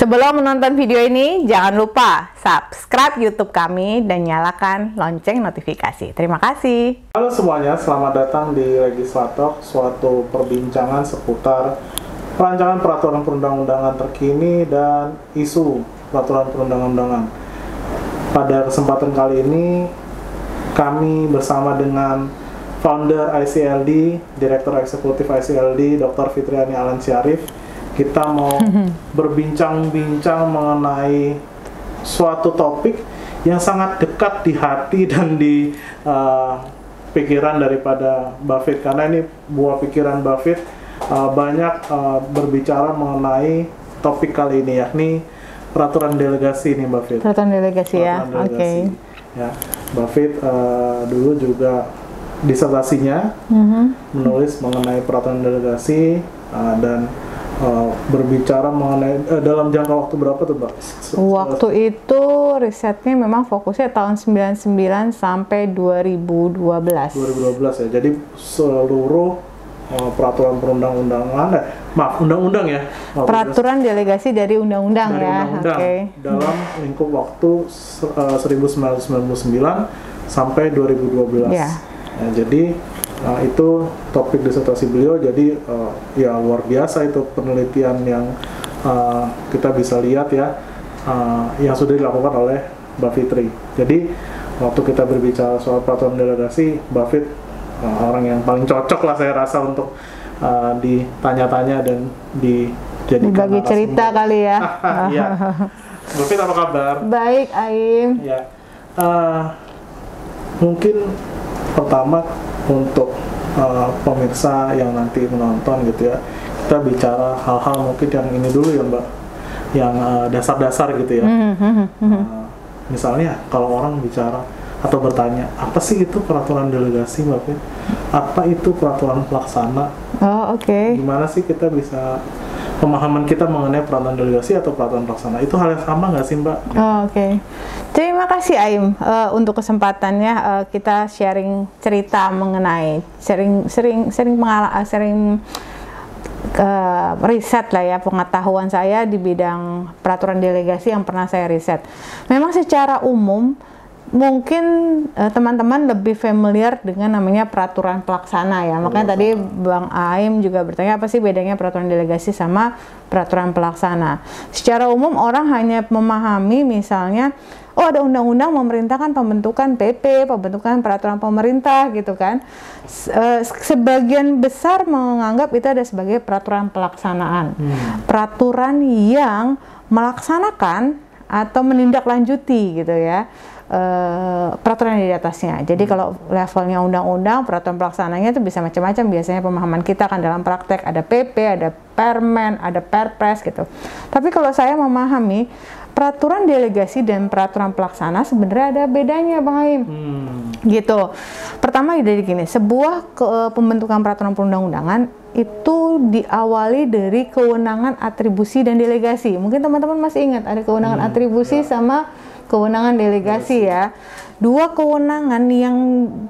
Sebelum menonton video ini, jangan lupa subscribe YouTube kami dan nyalakan lonceng notifikasi. Terima kasih. Halo semuanya, selamat datang di Legislator, suatu perbincangan seputar rancangan peraturan perundang-undangan terkini dan isu peraturan perundang-undangan. Pada kesempatan kali ini, kami bersama dengan founder ICLD, Direktur Eksekutif ICLD, Dr. Fitriani Alan Syarif. Kita mau berbincang-bincang mengenai suatu topik yang sangat dekat di hati dan di pikiran daripada Buffett, karena ini buah pikiran Buffett. Banyak berbicara mengenai topik kali ini, yakni peraturan delegasi nih Buffett. Peraturan delegasi ya, oke. Ya, Buffett dulu juga disertasinya menulis mengenai peraturan delegasi dan berbicara mengenai dalam jangka waktu berapa tuh, Mbak? Waktu itu risetnya memang fokusnya tahun 99 sampai 2012. 2012 ya. Jadi seluruh peraturan perundang-undangan, undang-undang ya. Peraturan delegasi dari undang-undang ya. Oke. Dalam lingkup waktu 1999 sampai 2012. Ya. Nah, jadi itu topik disertasi beliau. Jadi ya luar biasa itu penelitian yang kita bisa lihat ya, yang sudah dilakukan oleh Mbak Fitri. Jadi waktu kita berbicara soal peraturan delegasi, Buffett orang yang paling cocok lah saya rasa untuk ditanya-tanya dan dijadikan dibagi cerita kali ya. Iya. Buffett, apa kabar? Baik, Aim. Ya. Mungkin pertama untuk pemirsa yang nanti menonton gitu ya, kita bicara hal-hal mungkin yang ini dulu ya Mbak, yang dasar-dasar gitu ya. Misalnya kalau orang bicara atau bertanya, apa sih itu peraturan delegasi Mbak Fit? Apa itu peraturan pelaksana? Oh, oke. Gimana sih kita bisa, pemahaman kita mengenai peraturan delegasi atau peraturan pelaksana itu hal yang sama nggak sih Mbak? Oh, oke. Terima kasih Aim untuk kesempatannya, kita sharing cerita mengenai sering riset lah ya, pengetahuan saya di bidang peraturan delegasi yang pernah saya riset. Memang secara umum mungkin teman-teman lebih familiar dengan namanya peraturan pelaksana ya. Makanya tadi Bang Aim juga bertanya apa sih bedanya peraturan delegasi sama peraturan pelaksana. Secara umum orang hanya memahami misalnya, oh ada undang-undang memerintahkan pembentukan PP, pembentukan peraturan pemerintah gitu kan. Sebagian besar menganggap itu ada sebagai peraturan pelaksanaan. Peraturan yang melaksanakan atau menindaklanjuti gitu ya. Peraturan di atasnya. Jadi kalau levelnya undang-undang, peraturan pelaksananya itu bisa macam-macam. Biasanya pemahaman kita kan dalam praktek ada PP, ada Permen, ada Perpres gitu. Tapi kalau saya memahami peraturan delegasi dan peraturan pelaksana sebenarnya ada bedanya, Bang Aim. Gitu. Pertama dari gini, sebuah pembentukan peraturan perundang-undangan itu diawali dari kewenangan atribusi dan delegasi. Mungkin teman-teman masih ingat ada kewenangan atribusi sama kewenangan delegasi ya. Dua kewenangan yang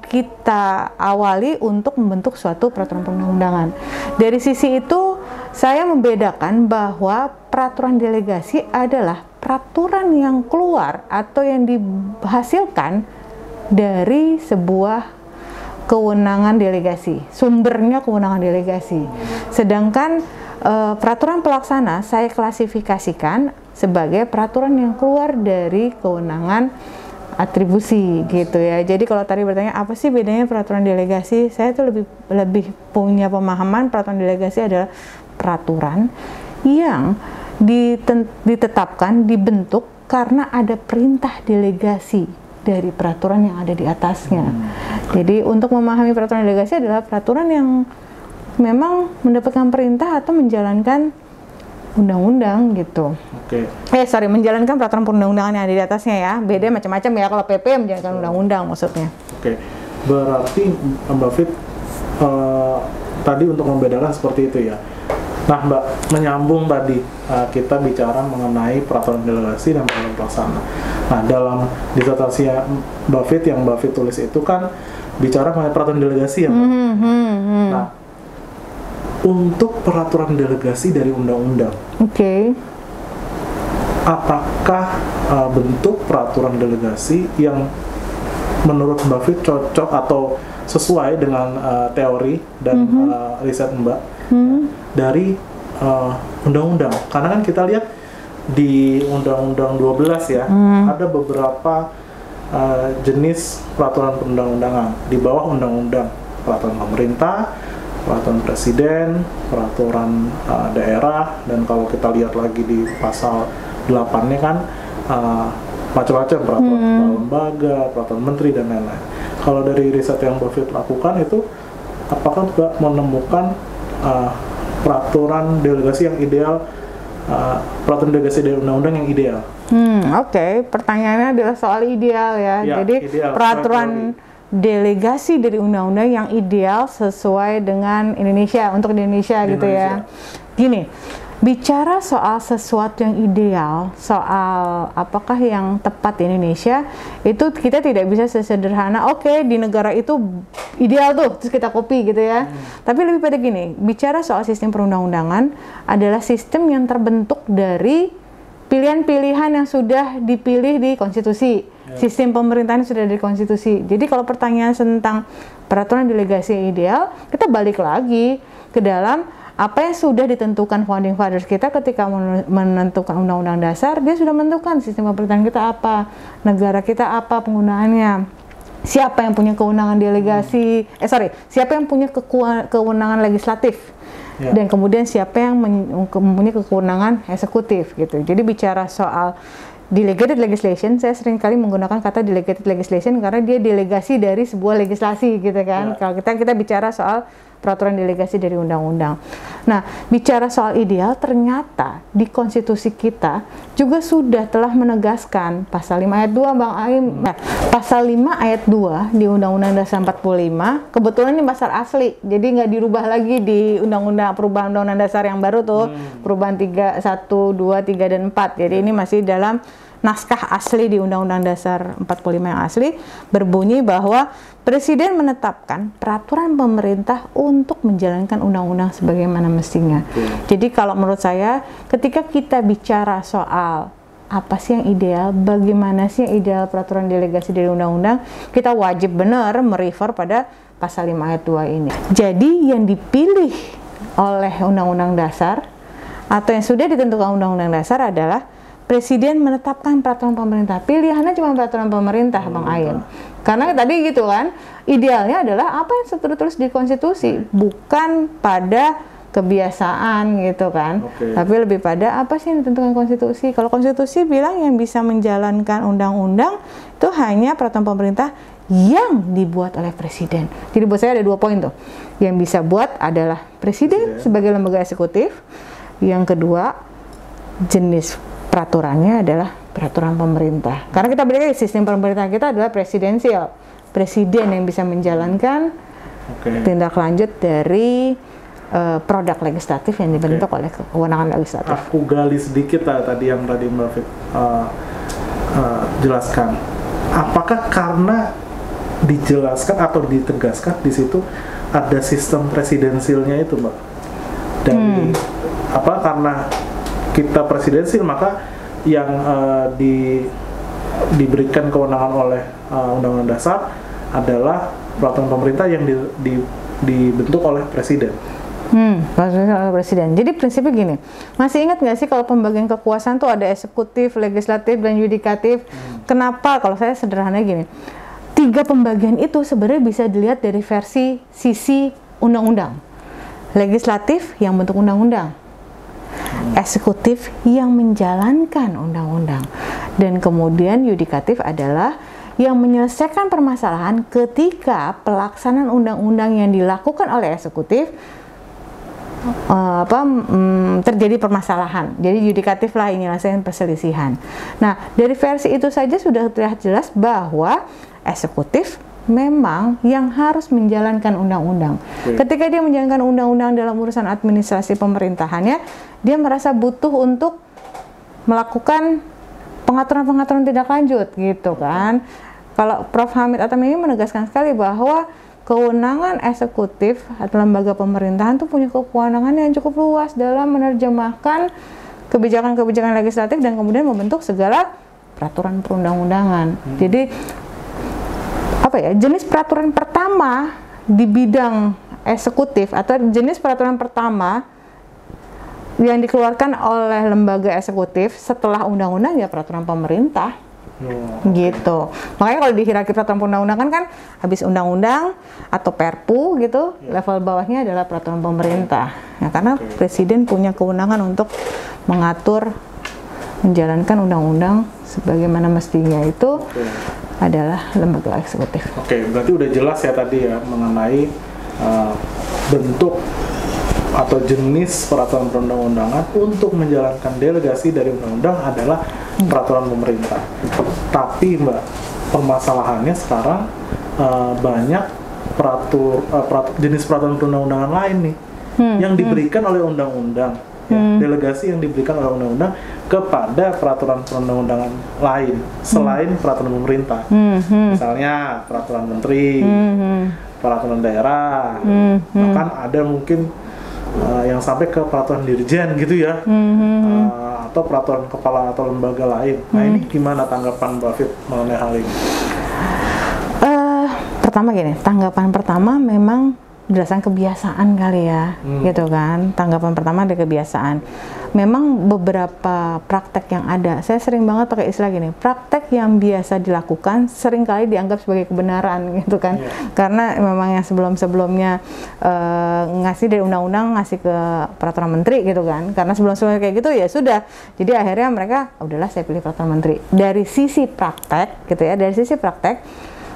kita awali untuk membentuk suatu peraturan perundang-undangan. Dari sisi itu saya membedakan bahwa peraturan delegasi adalah peraturan yang keluar atau yang dihasilkan dari sebuah kewenangan delegasi, sumbernya kewenangan delegasi. Sedangkan peraturan pelaksana saya klasifikasikan sebagai peraturan yang keluar dari kewenangan atribusi gitu ya. Jadi kalau tadi bertanya apa sih bedanya peraturan delegasi, saya tuh lebih punya pemahaman peraturan delegasi adalah peraturan yang ditetapkan, dibentuk karena ada perintah delegasi dari peraturan yang ada di atasnya. Jadi untuk memahami peraturan delegasi adalah peraturan yang memang mendapatkan perintah atau menjalankan undang-undang gitu. Oke. Menjalankan peraturan perundang-undangan yang ada di atasnya ya. Beda macam-macam ya, kalau PP menjalankan undang-undang maksudnya. Oke. Berarti Mbak Fit tadi untuk membedakan seperti itu ya. Nah Mbak, menyambung tadi kita bicara mengenai peraturan delegasi dan peraturan pelaksana. Nah dalam disertasi Mbak Fit yang Mbak Fit tulis itu kan bicara mengenai peraturan delegasi ya Mbak. Nah untuk peraturan delegasi dari undang-undang. Oke. apakah bentuk peraturan delegasi yang menurut Mbak Fit cocok atau sesuai dengan teori dan riset Mbak dari undang-undang? Karena kan kita lihat di Undang-Undang 12 ya, ada beberapa jenis peraturan perundang-undangan di bawah undang-undang: peraturan pemerintah, peraturan presiden, peraturan daerah, dan kalau kita lihat lagi di pasal 8-nya kan macam-macam peraturan lembaga, peraturan menteri dan lain-lain. Kalau dari riset yang Mbak Fit lakukan itu, apakah juga menemukan peraturan delegasi yang ideal, peraturan delegasi dari undang-undang yang ideal? Oke. Pertanyaannya adalah soal ideal ya. Jadi ideal, peraturan delegasi dari undang-undang yang ideal sesuai dengan Indonesia, untuk Indonesia gitu ya. Gini, bicara soal sesuatu yang ideal, soal apakah yang tepat di Indonesia, itu kita tidak bisa sesederhana oke, di negara itu ideal tuh, terus kita copy gitu ya. Tapi lebih pada gini, bicara soal sistem perundang-undangan adalah sistem yang terbentuk dari pilihan-pilihan yang sudah dipilih di konstitusi. Sistem pemerintahan sudah di konstitusi. Jadi kalau pertanyaan tentang peraturan delegasi yang ideal, kita balik lagi ke dalam apa yang sudah ditentukan founding fathers kita ketika menentukan undang-undang dasar. Dia sudah menentukan sistem pemerintahan kita apa, negara kita apa penggunaannya, siapa yang punya kewenangan delegasi, siapa yang punya kewenangan legislatif, dan kemudian siapa yang mempunyai kewenangan eksekutif gitu. Jadi bicara soal delegated legislation, saya sering kali menggunakan kata delegated legislation karena dia delegasi dari sebuah legislasi gitu kan. Kalau kita bicara soal peraturan delegasi dari undang-undang. Nah, bicara soal ideal, ternyata di konstitusi kita juga sudah telah menegaskan pasal 5 ayat 2 Bang Aim. Nah, pasal 5 ayat 2 di Undang-Undang Dasar 45, kebetulan ini pasal asli, jadi nggak dirubah lagi di perubahan Undang-Undang Dasar yang baru tuh, perubahan 1, 2, 3, dan 4. Jadi ini masih dalam naskah asli di Undang-Undang Dasar 45 yang asli, berbunyi bahwa Presiden menetapkan peraturan pemerintah untuk menjalankan undang-undang sebagaimana mestinya. Jadi kalau menurut saya, ketika kita bicara soal apa sih yang ideal, bagaimana sih yang ideal peraturan delegasi dari undang-undang, kita wajib benar merefer pada pasal 5 ayat 2 ini. Jadi yang dipilih oleh Undang-Undang Dasar atau yang sudah ditentukan Undang-Undang Dasar adalah Presiden menetapkan peraturan pemerintah. Pilihannya cuma peraturan pemerintah, Bang Ain. Karena tadi gitu kan, idealnya adalah apa yang tertulis di konstitusi, bukan pada kebiasaan gitu kan. Tapi lebih pada apa sih yang ditentukan konstitusi. Kalau konstitusi bilang yang bisa menjalankan undang-undang itu hanya peraturan pemerintah yang dibuat oleh presiden. Jadi buat saya ada 2 poin tuh. Yang bisa buat adalah presiden sebagai lembaga eksekutif. Yang kedua, jenis peraturannya adalah peraturan pemerintah. Karena kita belajar sistem pemerintahan kita adalah presidensial. Presiden yang bisa menjalankan tindak lanjut dari produk legislatif yang dibentuk oleh kewenangan legislatif. Aku gali sedikit tadi yang Mbak Fit jelaskan. Apakah karena dijelaskan atau ditegaskan di situ ada sistem presidensialnya itu, Mbak? Dari karena kita presidensial, maka yang diberikan kewenangan oleh Undang-Undang Dasar adalah peraturan pemerintah yang dibentuk oleh presiden. Oleh presiden. Jadi prinsipnya gini, masih ingat nggak sih kalau pembagian kekuasaan tuh ada eksekutif, legislatif, dan yudikatif? Kenapa? Kalau saya sederhana gini, 3 pembagian itu sebenarnya bisa dilihat dari versi sisi undang-undang. Legislatif yang bentuk undang-undang, eksekutif yang menjalankan undang-undang, dan kemudian yudikatif adalah yang menyelesaikan permasalahan ketika pelaksanaan undang-undang yang dilakukan oleh eksekutif terjadi permasalahan. Jadi yudikatif lah yang menyelesaikan perselisihan. Nah, dari versi itu saja sudah terlihat jelas bahwa eksekutif memang yang harus menjalankan undang-undang. Ketika dia menjalankan undang-undang dalam urusan administrasi pemerintahannya, dia merasa butuh untuk melakukan pengaturan-pengaturan tindak lanjut gitu kan. Kalau Prof. Hamid Atam ini menegaskan sekali bahwa kewenangan eksekutif atau lembaga pemerintahan itu punya kewenangan yang cukup luas dalam menerjemahkan kebijakan-kebijakan legislatif dan kemudian membentuk segala peraturan perundang-undangan. Jadi apa ya, jenis peraturan pertama di bidang eksekutif atau jenis peraturan pertama yang dikeluarkan oleh lembaga eksekutif setelah undang-undang ya peraturan pemerintah. Gitu. Makanya kalau di hierarki peraturan perundang-undangan kan habis undang-undang atau perpu gitu, level bawahnya adalah peraturan pemerintah. Ya, karena presiden punya kewenangan untuk mengatur menjalankan undang-undang sebagaimana mestinya, itu adalah lembaga eksekutif. Oke, berarti udah jelas ya tadi ya mengenai bentuk atau jenis peraturan perundang-undangan untuk menjalankan delegasi dari undang-undang adalah peraturan pemerintah. Tapi Mbak, permasalahannya sekarang banyak jenis peraturan perundang-undangan lain nih yang diberikan oleh undang-undang, delegasi yang diberikan oleh undang-undang kepada peraturan perundang-undangan lain selain peraturan pemerintah. Misalnya peraturan menteri, peraturan daerah, bahkan ada mungkin yang sampai ke peraturan dirjen gitu ya, atau peraturan kepala atau lembaga lain. Nah ini gimana tanggapan Mbak Fit mengenai hal ini? Pertama gini, tanggapan pertama memang berdasarkan kebiasaan kali ya, gitu kan. Tanggapan pertama dari kebiasaan. Memang beberapa praktek yang ada, saya sering banget pakai istilah gini, praktek yang biasa dilakukan sering kali dianggap sebagai kebenaran gitu kan. Karena memang yang sebelum-sebelumnya ngasih dari undang-undang ngasih ke peraturan menteri gitu kan. Karena sebelum-sebelumnya kayak gitu ya sudah. Jadi akhirnya mereka, udahlah saya pilih peraturan menteri. Dari sisi praktek gitu ya, dari sisi praktek,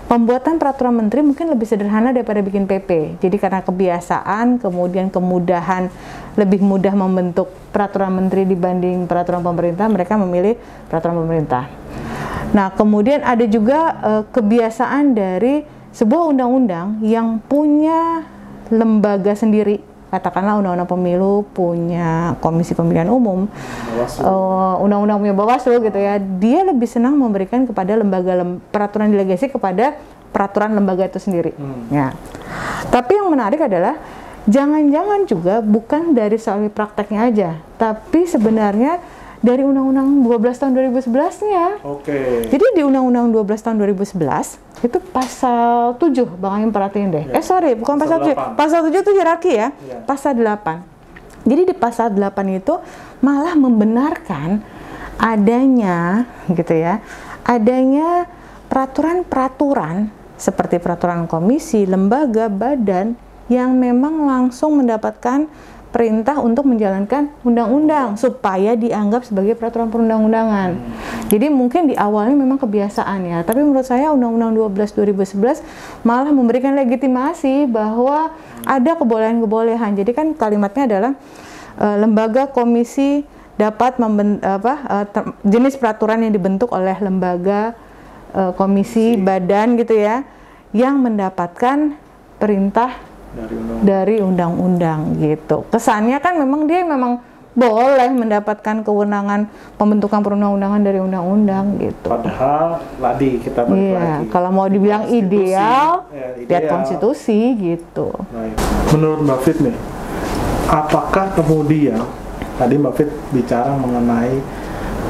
pembuatan peraturan menteri mungkin lebih sederhana daripada bikin PP. Jadi karena kebiasaan, kemudian kemudahan, lebih mudah membentuk peraturan menteri dibanding peraturan pemerintah, mereka memilih peraturan pemerintah. Nah, kemudian ada juga kebiasaan dari sebuah undang-undang yang punya lembaga sendiri. Katakanlah undang-undang pemilu punya komisi pemilihan umum, undang-undang punya Bawaslu gitu ya. Dia lebih senang memberikan kepada peraturan delegasi kepada peraturan lembaga itu sendiri. Ya. Tapi yang menarik adalah jangan-jangan juga bukan dari soal prakteknya aja, tapi sebenarnya dari Undang-Undang 12 tahun 2011-nya. Jadi di Undang-Undang 12 tahun 2011 itu pasal 7, Bang Aim perhatiin deh. Bukan pasal 7. Pasal 7 itu hierarki ya. Pasal 8. Jadi di pasal 8 itu malah membenarkan adanya gitu ya, adanya peraturan-peraturan seperti peraturan komisi, lembaga, badan yang memang langsung mendapatkan perintah untuk menjalankan undang-undang supaya dianggap sebagai peraturan perundang-undangan. Jadi mungkin di awalnya memang kebiasaan ya, tapi menurut saya Undang-Undang 12 2011 malah memberikan legitimasi bahwa ada kebolehan-kebolehan. Jadi kan kalimatnya adalah lembaga komisi dapat jenis peraturan yang dibentuk oleh lembaga komisi, badan gitu ya, yang mendapatkan perintah dari undang-undang gitu. Kesannya kan memang dia memang boleh mendapatkan kewenangan pembentukan perundang-undangan dari undang-undang gitu. Padahal tadi kita balik lagi. Kalau mau dibilang ideal, lihat konstitusi gitu. Baik. Menurut Mbak Fit nih, apakah kemudian tadi Mbak Fit bicara mengenai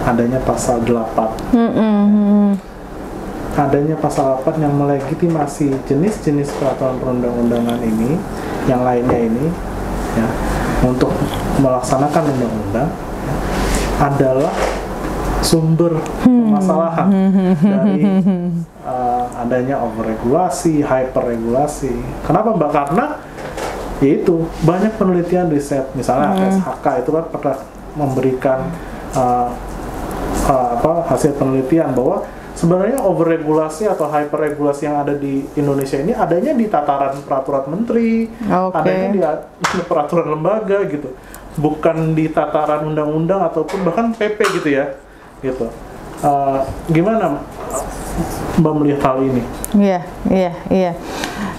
adanya pasal 8. Adanya pasal 8 yang melegitimasi jenis-jenis peraturan perundang-undangan ini, yang lainnya ini, ya, untuk melaksanakan undang-undang, ya, adalah sumber permasalahan dari adanya overregulasi, hyperregulasi. Kenapa Mbak? Karena yaitu banyak penelitian riset, misalnya SHK itu kan pernah memberikan hasil penelitian bahwa sebenarnya overregulasi atau hyperregulasi yang ada di Indonesia ini adanya di tataran peraturan menteri, adanya di peraturan lembaga gitu, bukan di tataran undang-undang ataupun bahkan PP gitu ya, gitu. Gimana Mbak melihat hal ini? Iya.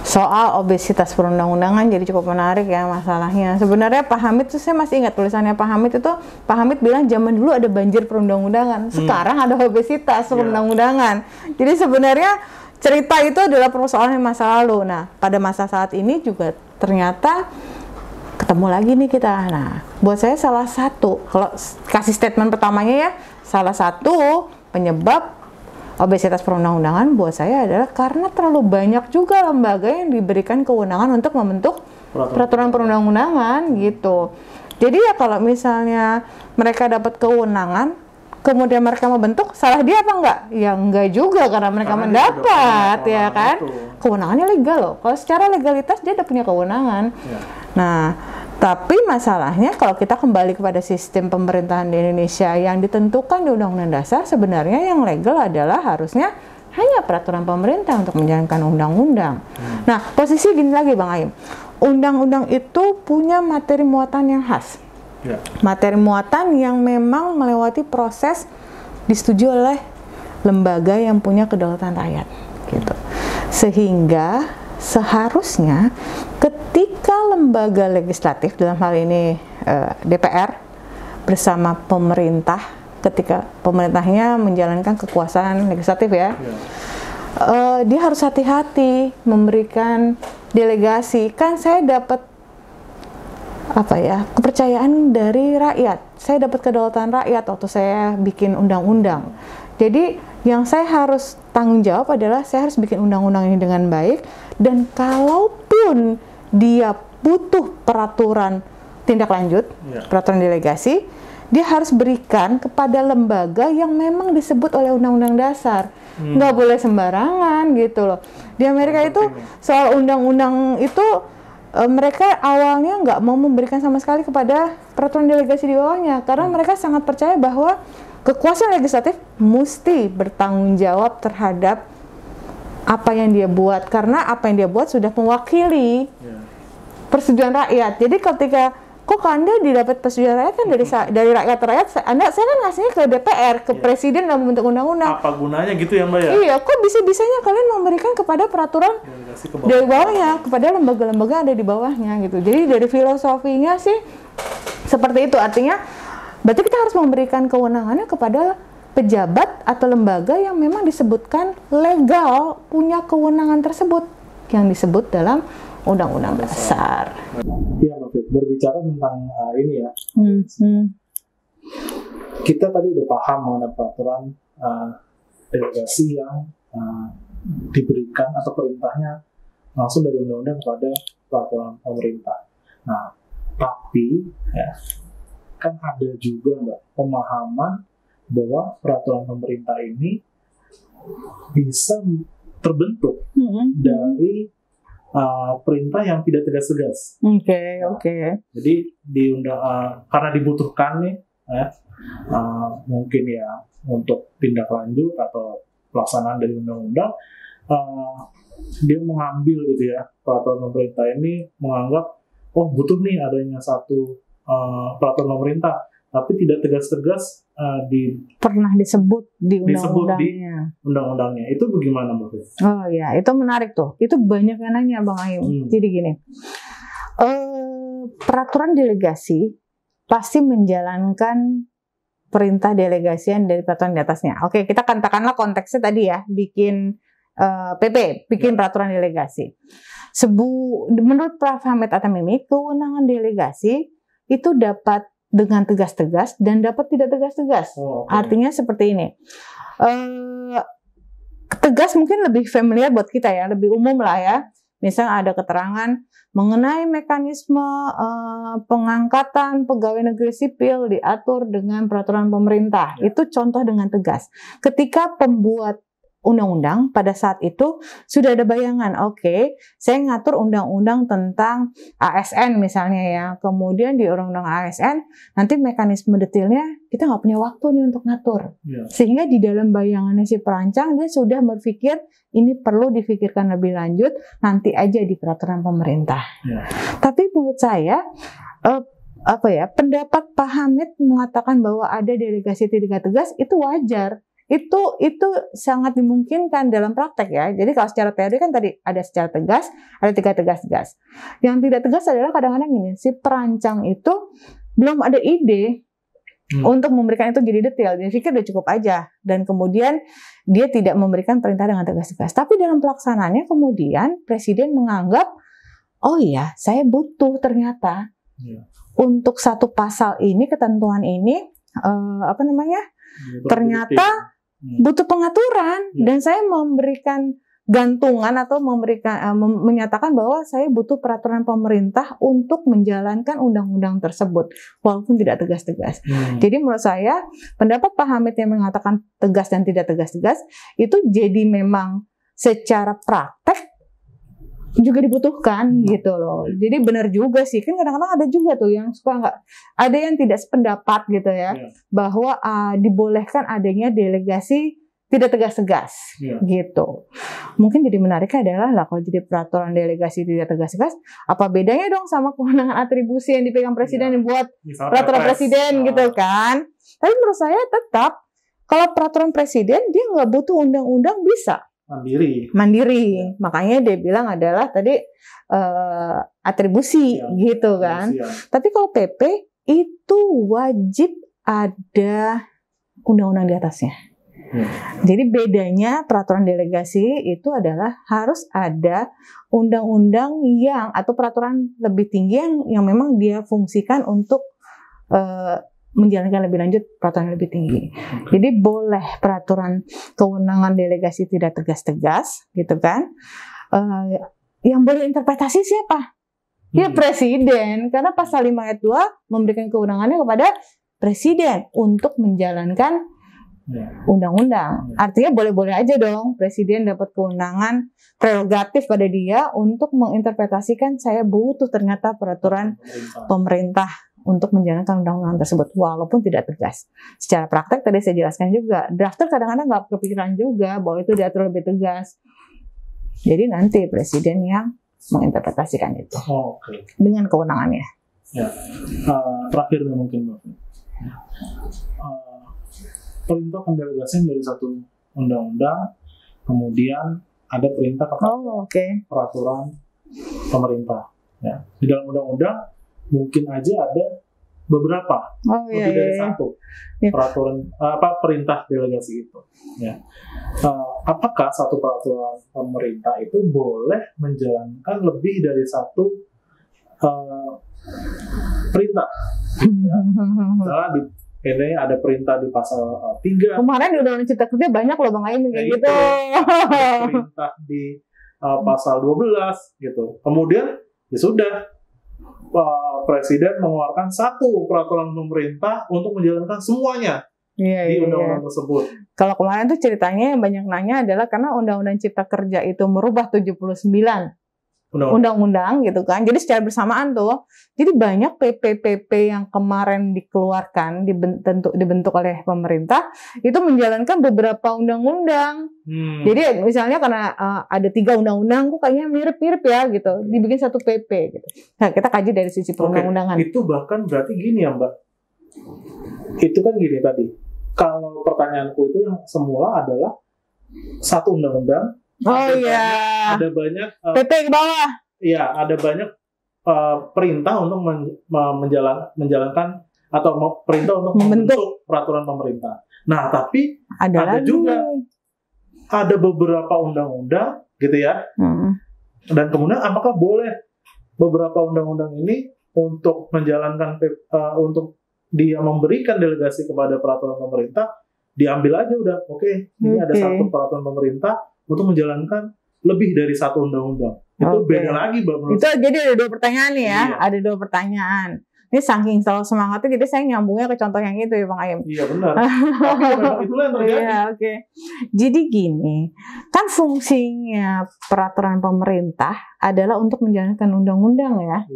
Soal obesitas perundang-undangan jadi cukup menarik ya masalahnya. Sebenarnya Pak Hamid tuh, saya masih ingat tulisannya Pak Hamid itu, Pak Hamid bilang zaman dulu ada banjir perundang-undangan, sekarang ada obesitas perundang-undangan. Jadi sebenarnya cerita itu adalah persoalan masa lalu. Nah, pada masa saat ini juga ternyata ketemu lagi nih kita. Nah, buat saya salah satu, kalau kasih statement pertamanya ya, salah satu penyebab obesitas perundang-undangan buat saya adalah karena terlalu banyak juga lembaga yang diberikan kewenangan untuk membentuk peraturan perundang-undangan gitu. Jadi ya kalau misalnya mereka dapat kewenangan, kemudian mereka membentuk, salah dia apa enggak? Ya enggak juga, karena mereka mendapat, ya kan? Kewenangannya legal loh. Kalau secara legalitas dia udah punya kewenangan. Ya. Nah, tapi masalahnya kalau kita kembali kepada sistem pemerintahan di Indonesia yang ditentukan di Undang-Undang Dasar, sebenarnya yang legal adalah harusnya hanya peraturan pemerintah untuk menjalankan undang-undang. Nah, posisi gini lagi Bang Aim, undang-undang itu punya materi muatan yang khas. Ya. Materi muatan yang memang melewati proses disetujui oleh lembaga yang punya kedaulatan rakyat, gitu. Sehingga seharusnya ketika lembaga legislatif, dalam hal ini DPR bersama pemerintah, ketika pemerintahnya menjalankan kekuasaan legislatif ya, dia harus hati-hati memberikan delegasi. Kan saya dapat kepercayaan dari rakyat, saya dapat kedaulatan rakyat waktu saya bikin undang-undang. Jadi yang saya harus tanggung jawab adalah saya harus bikin undang-undang ini dengan baik, dan kalaupun dia butuh peraturan tindak lanjut, peraturan delegasi, dia harus berikan kepada lembaga yang memang disebut oleh Undang-Undang Dasar. Nggak boleh sembarangan gitu loh. Di Amerika itu soal undang-undang itu mereka awalnya nggak mau memberikan sama sekali kepada peraturan delegasi di bawahnya, karena mereka sangat percaya bahwa kekuasaan legislatif mesti bertanggung jawab terhadap apa yang dia buat, karena apa yang dia buat sudah mewakili persetujuan rakyat. Jadi ketika kok Anda didapat persetujuan rakyat kan dari rakyat, saya kan ngasihnya ke DPR, ke Presiden dalam bentuk undang-undang. Apa gunanya gitu ya Mbak ya? Iya, kok bisa-bisanya kalian memberikan kepada peraturan dari bawahnya, kepada lembaga-lembaga yang ada di bawahnya gitu. Jadi dari filosofinya sih seperti itu, artinya berarti kita harus memberikan kewenangannya kepada pejabat atau lembaga yang memang disebutkan legal punya kewenangan tersebut yang disebut dalam Undang-Undang Dasar. Iya, berbicara tentang ini ya, kita tadi udah paham mengenai peraturan delegasi yang diberikan atau perintahnya langsung dari undang-undang kepada peraturan pemerintah. Nah, tapi ya, kan ada juga Mbak pemahaman bahwa peraturan pemerintah ini bisa terbentuk dari perintah yang tidak tegas-tegas. Oke. Jadi karena dibutuhkan nih, mungkin ya untuk tindak lanjut atau pelaksanaan dari undang-undang, dia mengambil gitu ya, peraturan pemerintah ini menganggap butuh nih adanya satu peraturan pemerintah, tapi tidak tegas-tegas pernah disebut di undang-undangnya. Itu bagaimana Mbak? Oh ya, itu menarik tuh. Itu banyak yang nanya Bang Ayu. Jadi gini, peraturan delegasi pasti menjalankan perintah delegasian dari peraturan di atasnya. Oke, kita katakanlah konteksnya tadi ya, bikin PP, bikin peraturan delegasi. Menurut Prof. Hamid Atamimi, kewenangan delegasi itu dapat dengan tegas-tegas dan dapat tidak tegas-tegas. Artinya seperti ini. Tegas mungkin lebih familiar buat kita ya, lebih umum lah ya. Misal ada keterangan mengenai mekanisme pengangkatan pegawai negeri sipil diatur dengan peraturan pemerintah. Itu contoh dengan tegas. Ketika pembuat undang-undang pada saat itu sudah ada bayangan, oke, saya ngatur undang-undang tentang ASN misalnya ya, kemudian di undang-undang ASN nanti mekanisme detailnya kita nggak punya waktu nih untuk ngatur, sehingga di dalam bayangannya si perancang dia sudah berpikir ini perlu difikirkan lebih lanjut, nanti aja di peraturan pemerintah. Tapi menurut saya pendapat Pak Hamid mengatakan bahwa ada delegasi tidak tegas itu wajar. Itu sangat dimungkinkan dalam praktek ya. Jadi kalau secara teori kan tadi ada secara tegas, ada tidak tegas. Yang tidak tegas adalah kadang-kadang gini, si perancang itu belum ada ide untuk memberikan itu jadi detail. Dia pikir udah cukup aja. Dan kemudian dia tidak memberikan perintah dengan tegas-tegas. Tapi dalam pelaksanaannya kemudian Presiden menganggap, oh iya saya butuh ternyata untuk satu pasal ini, ketentuan ini ternyata butuh pengaturan, dan saya memberikan gantungan atau menyatakan bahwa saya butuh peraturan pemerintah untuk menjalankan undang-undang tersebut walaupun tidak tegas-tegas. Jadi menurut saya pendapat Pak Hamid yang mengatakan tegas dan tidak tegas-tegas itu jadi memang secara praktek juga dibutuhkan gitu loh. Jadi benar juga sih, kan kadang-kadang ada juga tuh yang suka nggak, ada yang tidak sependapat gitu ya, bahwa dibolehkan adanya delegasi tidak tegas-tegas gitu. Mungkin jadi menarik adalah kalau jadi peraturan delegasi tidak tegas-tegas, apa bedanya dong sama kewenangan atribusi yang dipegang presiden yang buat peraturan presiden gitu kan? Tapi menurut saya tetap kalau peraturan presiden dia nggak butuh undang-undang, bisa mandiri. Makanya dia bilang adalah tadi atribusi gitu kan. Tapi kalau PP itu wajib ada undang-undang di atasnya. Jadi bedanya peraturan delegasi itu adalah harus ada undang-undang yang atau peraturan lebih tinggi yang memang dia fungsikan untuk menjalankan lebih lanjut peraturan lebih tinggi. Jadi boleh peraturan kewenangan delegasi tidak tegas-tegas gitu kan. Yang boleh interpretasi siapa? Ya presiden, karena pasal 5 ayat 2 memberikan kewenangannya kepada presiden untuk menjalankan undang-undang. Artinya boleh-boleh aja dong presiden dapat kewenangan prerogatif pada dia untuk menginterpretasikan saya butuh ternyata peraturan pemerintah untuk menjalankan undang-undang tersebut walaupun tidak tegas. Secara praktek tadi saya jelaskan juga, drafter kadang-kadang nggak kepikiran juga bahwa itu diatur lebih tegas. Jadi nanti presiden yang menginterpretasikan itu dengan kewenangannya. Terakhir mungkin Mbak. Perintah pendelegasian dari satu undang-undang, kemudian ada perintah kepada peraturan pemerintah. Di dalam undang-undang mungkin aja ada beberapa, lebih dari satu peraturan perintah delegasi itu. Apakah satu peraturan pemerintah itu boleh menjalankan lebih dari satu perintah? Misalnya ini ada perintah di pasal 3. Kemarin di Undang-Undang Cipta Kerja banyak loh Bang Aim kayak gitu. Perintah di pasal 12 gitu. Kemudian ya sudah presiden mengeluarkan satu peraturan pemerintah untuk menjalankan semuanya di undang-undang tersebut. Kalau kemarin tuh ceritanya yang banyak nanya adalah karena Undang-Undang Cipta Kerja itu merubah 79 undang-undang gitu kan. Jadi secara bersamaan tuh, jadi banyak PP-PP yang kemarin dikeluarkan, dibentuk oleh pemerintah, itu menjalankan beberapa undang-undang. Jadi misalnya karena ada 3 undang-undang, kok kayaknya mirip-mirip ya gitu, dibikin satu PP gitu. Nah kita kaji dari sisi perundang-undangan. Itu bahkan berarti gini ya Mbak, itu kan gini tadi, kalau pertanyaanku itu yang semula adalah satu undang-undang, ada banyak PP ke bawah. Iya, ada banyak perintah untuk menjalankan atau perintah untuk membentuk peraturan pemerintah. Nah, tapi ada juga beberapa undang-undang gitu ya. Dan kemudian apakah boleh beberapa undang-undang ini untuk menjalankan untuk dia memberikan delegasi kepada peraturan pemerintah, diambil aja udah. Ini ada satu peraturan pemerintah untuk menjalankan lebih dari satu undang-undang. Itu beda lagi, Bang. Itu jadi ada 2 pertanyaan nih ya. Ada 2 pertanyaan. Ini saking selalu semangatnya, jadi saya nyambungnya ke contoh yang itu ya, Bang Aim. Iya, benar. Tapi itulah yang terjadi. Jadi gini, kan fungsinya peraturan pemerintah adalah untuk menjalankan undang-undang ya.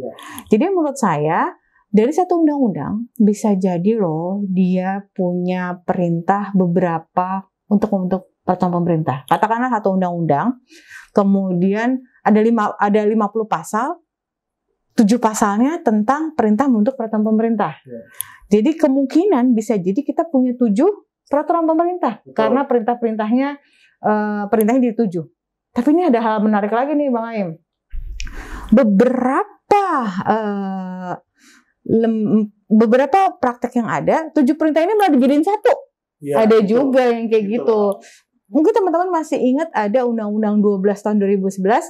Jadi menurut saya, dari satu undang-undang bisa jadi loh dia punya perintah beberapa untuk membentuk peraturan pemerintah. Katakanlah satu undang-undang, kemudian ada 50 pasal, 7 pasalnya tentang perintah membentuk peraturan pemerintah. Jadi kemungkinan bisa jadi kita punya 7 peraturan pemerintah. Karena perintahnya di 7. Tapi ini ada hal menarik lagi nih Bang Aim. Beberapa praktek yang ada, 7 perintah ini malah dijadiin 1. Ada juga yang kayak gitu. Mungkin teman-teman masih ingat ada Undang-Undang 12 tahun 2011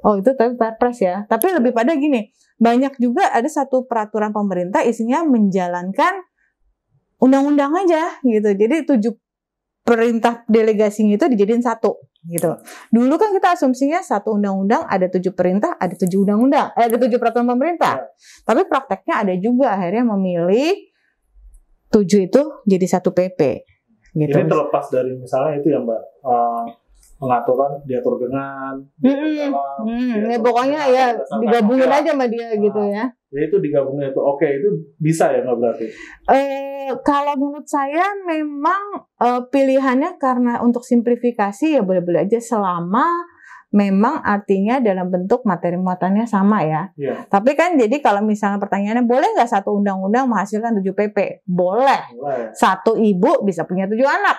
Oh itu tapi Perpres ya. Tapi lebih pada gini, banyak juga ada satu peraturan pemerintah isinya menjalankan undang-undang aja gitu. Jadi 7 perintah delegasinya itu dijadiin satu gitu. Dulu kan kita asumsinya satu undang-undang ada 7 perintah, ada 7 undang-undang, ada 7 peraturan pemerintah. Tapi prakteknya ada juga akhirnya memilih 7 itu jadi satu PP. Gitu. Ini terlepas dari misalnya itu ya Mbak, pengaturan diatur dengan, ya pokoknya ya digabungin aja sama dia gitu ya. Jadi itu digabungin itu oke, itu bisa ya Mbak berarti? Kalau menurut saya memang pilihannya karena untuk simplifikasi ya boleh-boleh aja selama memang artinya dalam bentuk materi muatannya sama ya. Yeah. Tapi kan jadi kalau misalnya pertanyaannya boleh nggak satu undang-undang menghasilkan 7 PP? Boleh. Satu ibu bisa punya 7 anak.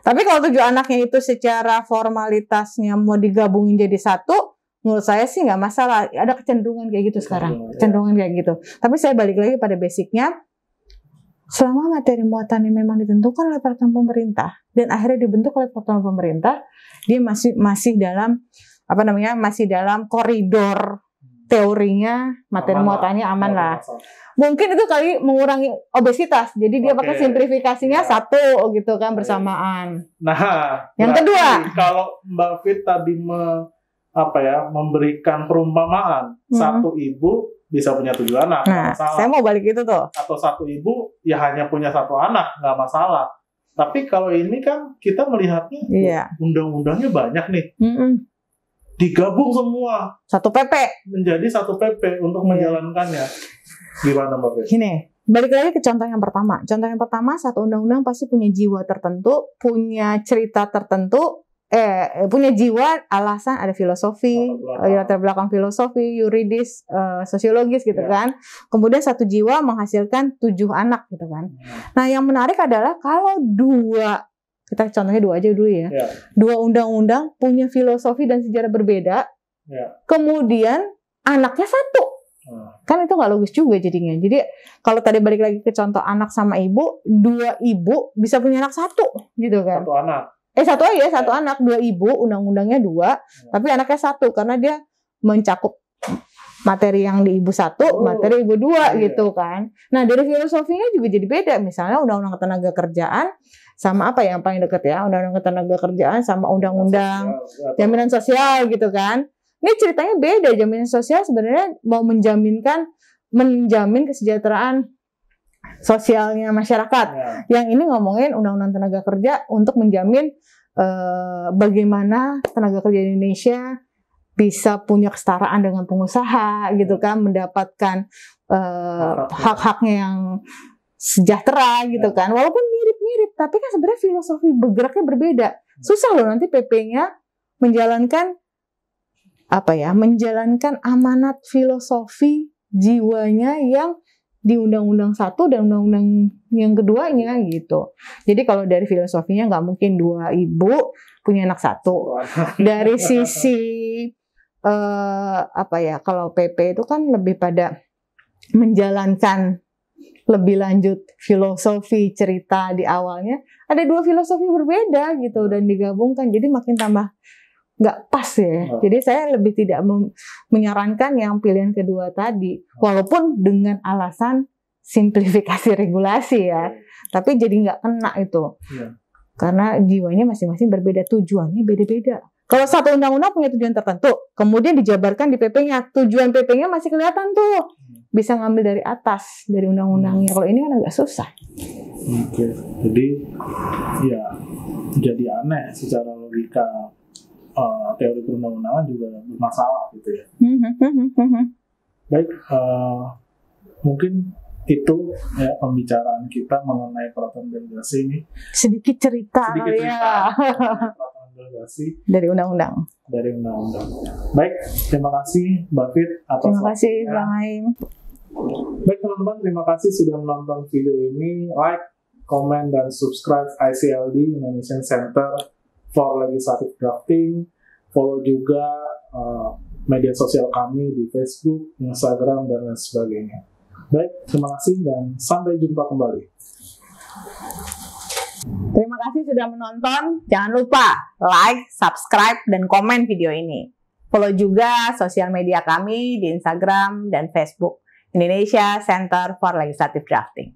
Tapi kalau 7 anaknya itu secara formalitasnya mau digabungin jadi satu, menurut saya sih nggak masalah. Ada kecenderungan kayak gitu sekarang. Kecenderungan kayak gitu. Tapi saya balik lagi pada basicnya. Selama materi muatannya memang ditentukan oleh peraturan pemerintah dan akhirnya dibentuk oleh peraturan pemerintah, dia masih dalam masih dalam koridor teorinya materi muatannya aman lah. Mungkin itu kali mengurangi obesitas, jadi dia pakai simplifikasinya satu gitu kan bersamaan. Nah, yang kedua, kalau Mbak Fit tadi memberikan perumpamaan satu ibu bisa punya 7 anak, nah, saya mau balik itu tuh. Atau satu ibu ya hanya punya 1 anak, nggak masalah. Tapi kalau ini kan kita melihatnya undang-undangnya banyak nih, digabung semua satu PP menjadi satu PP untuk menjalankannya. Gimana Mbak Fit? Gini, balik lagi ke contoh yang pertama. Contoh yang pertama, satu undang-undang pasti punya jiwa tertentu, punya cerita tertentu. Punya jiwa, alasan, ada filosofi, latar belakang filosofi, yuridis, sosiologis gitu kan. Kemudian satu jiwa menghasilkan 7 anak gitu kan. Nah yang menarik adalah kalau kita contohnya 2 aja dulu ya. 2 undang-undang punya filosofi dan sejarah berbeda, kemudian anaknya 1. Kan itu nggak logis juga jadinya. Jadi kalau tadi balik lagi ke contoh anak sama ibu, 2 ibu bisa punya anak 1 gitu kan. 1 anak. Satu aja, 1 anak, 2 ibu, undang-undangnya 2, tapi anaknya 1 karena dia mencakup materi yang di ibu 1, materi ibu 2 gitu kan. Nah dari filosofinya juga jadi beda. Misalnya undang-undang ketenaga kerjaan sama apa yang paling dekat ya, undang-undang ketenaga kerjaan sama undang-undang jaminan sosial gitu kan. Ini ceritanya beda. Jaminan sosial sebenarnya mau menjamin kesejahteraan sosialnya masyarakat. Yang ini ngomongin undang-undang tenaga kerja untuk menjamin bagaimana tenaga kerja di Indonesia bisa punya kesetaraan dengan pengusaha gitu kan, mendapatkan hak-haknya yang sejahtera gitu kan. Walaupun mirip-mirip, tapi kan sebenarnya filosofi bergeraknya berbeda. Susah loh nanti PP-nya menjalankan amanat filosofi jiwanya yang di undang-undang 1 dan undang-undang yang keduanya gitu. Jadi kalau dari filosofinya nggak mungkin 2 ibu punya anak 1. Dari sisi kalau PP itu kan lebih pada menjalankan lebih lanjut filosofi cerita di awalnya. Ada 2 filosofi berbeda gitu dan digabungkan, jadi makin tambah nggak pas ya. Jadi saya lebih tidak menyarankan yang pilihan kedua tadi, walaupun dengan alasan simplifikasi regulasi ya, tapi jadi nggak kena itu, karena jiwanya masing-masing berbeda, tujuannya beda-beda. Kalau satu undang-undang punya tujuan tertentu, kemudian dijabarkan di PP-nya, tujuan PP-nya masih kelihatan tuh, bisa ngambil dari atas, dari undang-undangnya. Kalau ini kan agak susah. Oke, jadi ya jadi aneh secara logika. Teori perundang-undangan juga bermasalah gitu ya. Baik, mungkin itu ya pembicaraan kita mengenai peraturan delegasi ini. Sedikit cerita ya. Peraturan delegasi dari undang-undang. Baik, terima kasih Mbak Fit atas Terima kasih Bang Aim. Baik teman-teman, terima kasih sudah menonton video ini. Like, comment, dan subscribe ICLD Indonesian Center for Legislative Drafting. Follow juga media sosial kami di Facebook, Instagram, dan lain sebagainya. Baik, terima kasih dan sampai jumpa kembali. Terima kasih sudah menonton. Jangan lupa like, subscribe, dan komen video ini. Follow juga sosial media kami di Instagram dan Facebook, Indonesia Center for Legislative Drafting.